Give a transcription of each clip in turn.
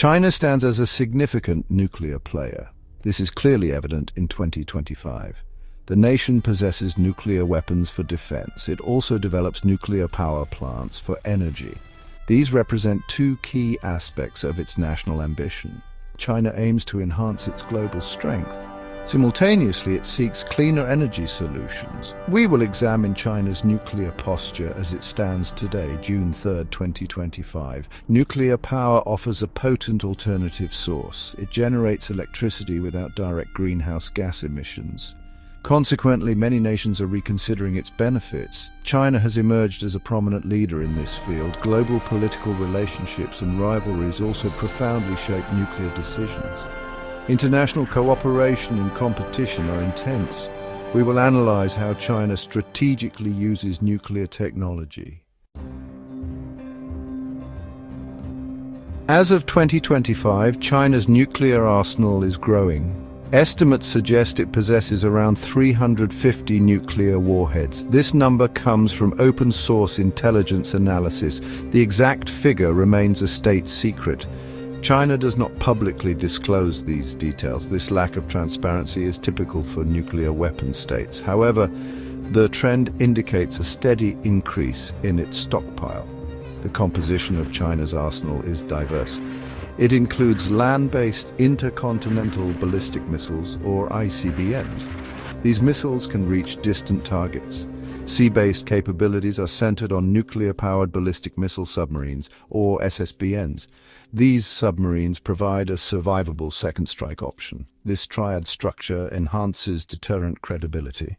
China stands as a significant nuclear player. This is clearly evident in 2025. The nation possesses nuclear weapons for defense. It also develops nuclear power plants for energy. These represent two key aspects of its national ambition. China aims to enhance its global strength. Simultaneously, it seeks cleaner energy solutions. We will examine China's nuclear posture as it stands today, June 3, 2025. Nuclear power offers a potent alternative source. It generates electricity without direct greenhouse gas emissions. Consequently, many nations are reconsidering its benefits. China has emerged as a prominent leader in this field. Global political relationships and rivalries also profoundly shape nuclear decisions. International cooperation and competition are intense. We will analyze how China strategically uses nuclear technology. As of 2025, China's nuclear arsenal is growing. Estimates suggest it possesses around 350 nuclear warheads. This number comes from open-source intelligence analysis. The exact figure remains a state secret. China does not publicly disclose these details. This lack of transparency is typical for nuclear weapon states. However, the trend indicates a steady increase in its stockpile. The composition of China's arsenal is diverse. It includes land-based intercontinental ballistic missiles, or ICBMs. These missiles can reach distant targets. Sea-based capabilities are centered on nuclear-powered ballistic missile submarines, or SSBNs. These submarines provide a survivable second strike option. This triad structure enhances deterrent credibility.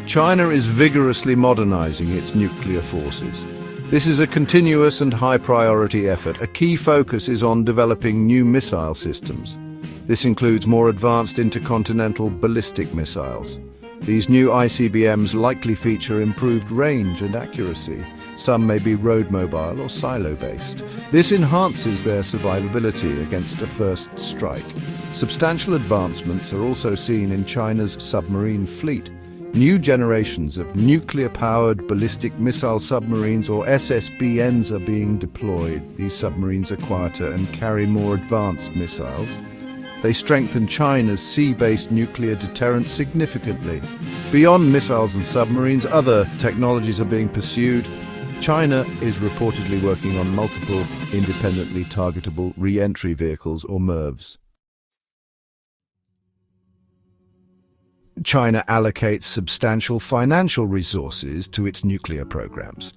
China is vigorously modernizing its nuclear forces. This is a continuous and high-priority effort. A key focus is on developing new missile systems. This includes more advanced intercontinental ballistic missiles. These new ICBMs likely feature improved range and accuracy. Some may be road-mobile or silo-based. This enhances their survivability against a first strike. Substantial advancements are also seen in China's submarine fleet. New generations of nuclear-powered ballistic missile submarines, or SSBNs, are being deployed. These submarines are quieter and carry more advanced missiles. They strengthen China's sea-based nuclear deterrent significantly. Beyond missiles and submarines, other technologies are being pursued. China is reportedly working on multiple independently targetable re-entry vehicles, or MIRVs. China allocates substantial financial resources to its nuclear programs.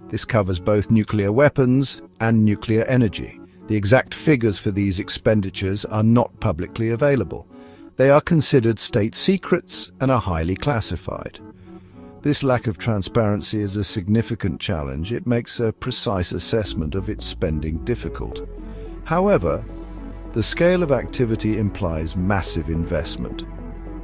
This covers both nuclear weapons and nuclear energy. The exact figures for these expenditures are not publicly available. They are considered state secrets and are highly classified. This lack of transparency is a significant challenge. It makes a precise assessment of its spending difficult. However, the scale of activity implies massive investment.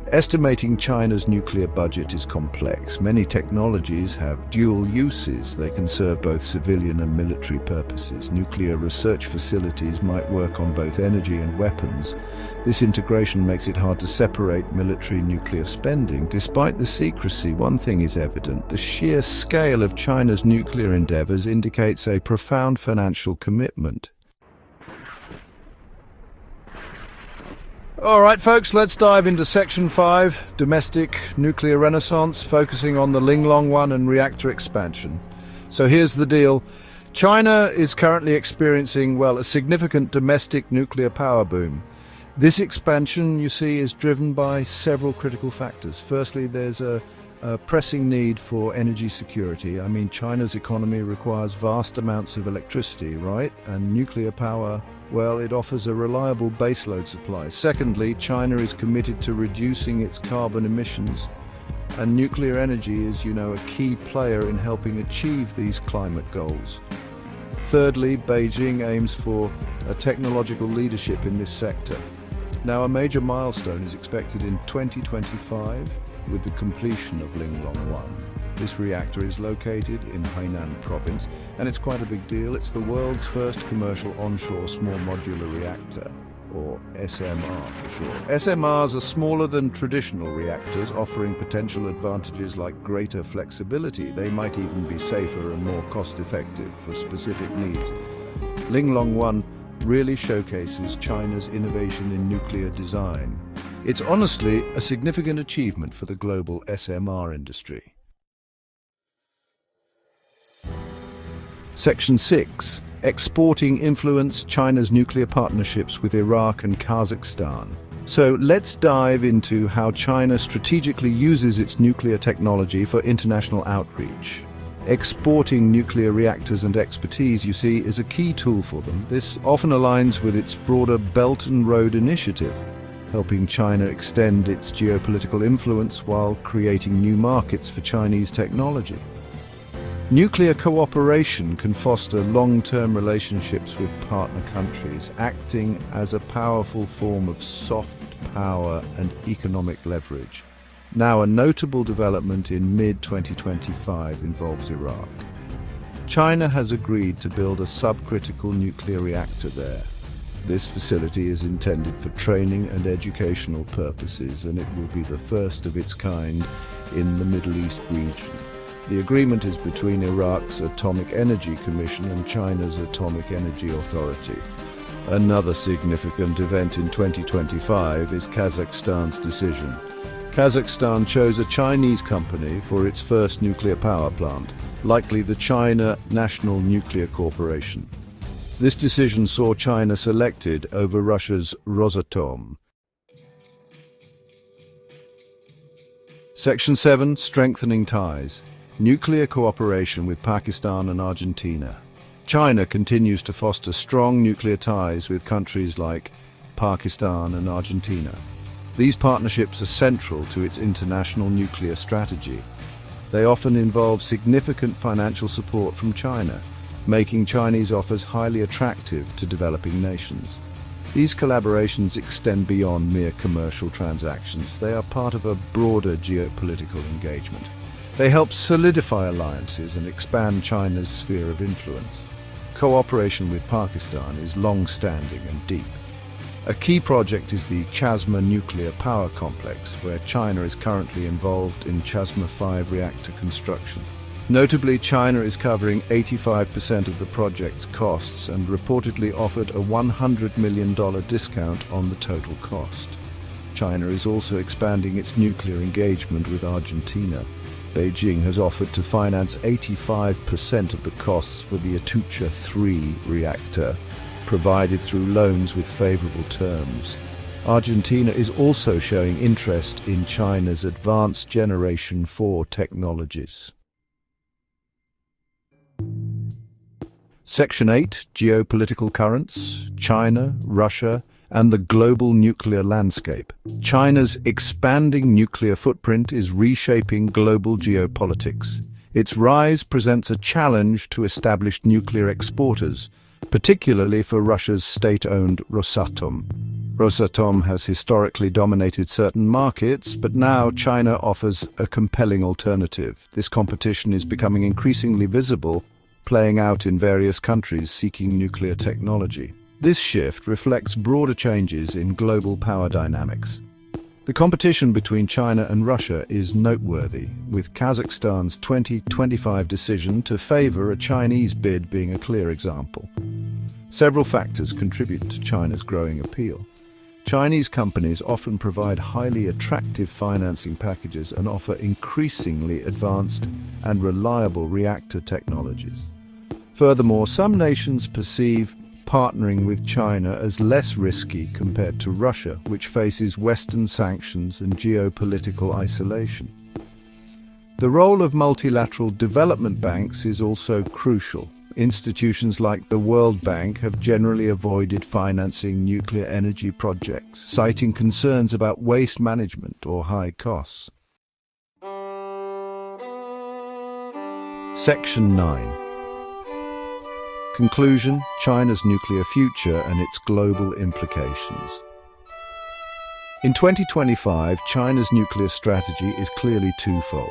Estimating China's nuclear budget is complex. Many technologies have dual uses. They can serve both civilian and military purposes. Nuclear research facilities might work on both energy and weapons. This integration makes it hard to separate military nuclear spending. Despite the secrecy, one thing is evident. The sheer scale of China's nuclear endeavors indicates a profound financial commitment. All right, folks, let's dive into Section 5, Domestic Nuclear Renaissance, focusing on the Linglong 1 and reactor expansion. So here's the deal. China is currently experiencing, a significant domestic nuclear power boom. This expansion, you see, is driven by several critical factors. Firstly, there's a pressing need for energy security. I mean, China's economy requires vast amounts of electricity, right? And nuclear power, it offers a reliable baseload supply. Secondly, China is committed to reducing its carbon emissions, and nuclear energy is, a key player in helping achieve these climate goals. Thirdly, Beijing aims for a technological leadership in this sector. Now, a major milestone is expected in 2025 with the completion of Linglong 1. This reactor is located in Hainan province, and it's quite a big deal. It's the world's first commercial onshore small modular reactor. or SMR for short. SMRs are smaller than traditional reactors, offering potential advantages like greater flexibility. They might even be safer and more cost-effective for specific needs. Linglong 1 really showcases China's innovation in nuclear design. It's honestly a significant achievement for the global SMR industry. Section 6. Exporting influence, China's nuclear partnerships with Iraq and Kazakhstan. So let's dive into how China strategically uses its nuclear technology for international outreach. Exporting nuclear reactors and expertise, you see, is a key tool for them. This often aligns with its broader Belt and Road initiative, helping China extend its geopolitical influence while creating new markets for Chinese technology. Nuclear cooperation can foster long-term relationships with partner countries, acting as a powerful form of soft power and economic leverage. Now, a notable development in mid-2025 involves Iraq. China has agreed to build a subcritical nuclear reactor there. This facility is intended for training and educational purposes, and it will be the first of its kind in the Middle East region. The agreement is between Iraq's Atomic Energy Commission and China's Atomic Energy Authority. Another significant event in 2025 is Kazakhstan's decision. Kazakhstan chose a Chinese company for its first nuclear power plant, likely the China National Nuclear Corporation. This decision saw China selected over Russia's Rosatom. Section 7. Strengthening ties. Nuclear cooperation with Pakistan and Argentina. China continues to foster strong nuclear ties with countries like Pakistan and Argentina. These partnerships are central to its international nuclear strategy. They often involve significant financial support from China, making Chinese offers highly attractive to developing nations. These collaborations extend beyond mere commercial transactions. They are part of a broader geopolitical engagement. They help solidify alliances and expand China's sphere of influence. Cooperation with Pakistan is long-standing and deep. A key project is the Chasma nuclear power complex, where China is currently involved in Chasma 5 reactor construction. Notably, China is covering 85% of the project's costs and reportedly offered a $100 million discount on the total cost. China is also expanding its nuclear engagement with Argentina. Beijing has offered to finance 85% of the costs for the Atucha 3 reactor, provided through loans with favorable terms. Argentina is also showing interest in China's advanced Generation 4 technologies. Section 8. Geopolitical currents, China, Russia, and the global nuclear landscape. China's expanding nuclear footprint is reshaping global geopolitics. Its rise presents a challenge to established nuclear exporters, particularly for Russia's state-owned Rosatom. Rosatom has historically dominated certain markets, but now China offers a compelling alternative. This competition is becoming increasingly visible, playing out in various countries seeking nuclear technology. This shift reflects broader changes in global power dynamics. The competition between China and Russia is noteworthy, with Kazakhstan's 2025 decision to favor a Chinese bid being a clear example. Several factors contribute to China's growing appeal. Chinese companies often provide highly attractive financing packages and offer increasingly advanced and reliable reactor technologies. Furthermore, some nations perceive partnering with China as less risky compared to Russia, which faces Western sanctions and geopolitical isolation. The role of multilateral development banks is also crucial. Institutions like the World Bank have generally avoided financing nuclear energy projects, citing concerns about waste management or high costs. Section 9. Conclusion: China's nuclear future and its global implications. In 2025, China's nuclear strategy is clearly twofold.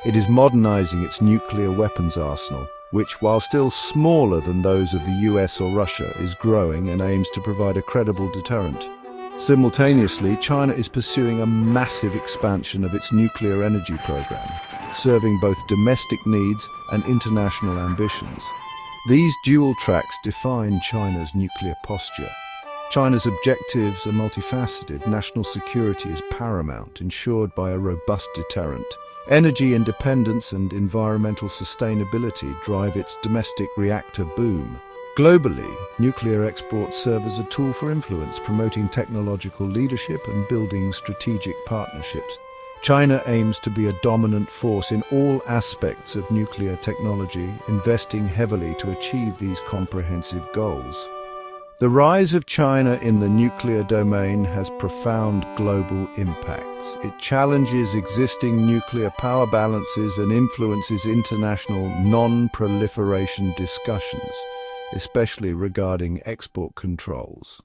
It is modernizing its nuclear weapons arsenal, which, while still smaller than those of the US or Russia, is growing and aims to provide a credible deterrent. Simultaneously, China is pursuing a massive expansion of its nuclear energy program, serving both domestic needs and international ambitions. These dual tracks define China's nuclear posture. China's objectives are multifaceted. National security is paramount, ensured by a robust deterrent. Energy independence and environmental sustainability drive its domestic reactor boom. Globally, nuclear exports serve as a tool for influence, promoting technological leadership and building strategic partnerships. China aims to be a dominant force in all aspects of nuclear technology, investing heavily to achieve these comprehensive goals. The rise of China in the nuclear domain has profound global impacts. It challenges existing nuclear power balances and influences international non-proliferation discussions, especially regarding export controls.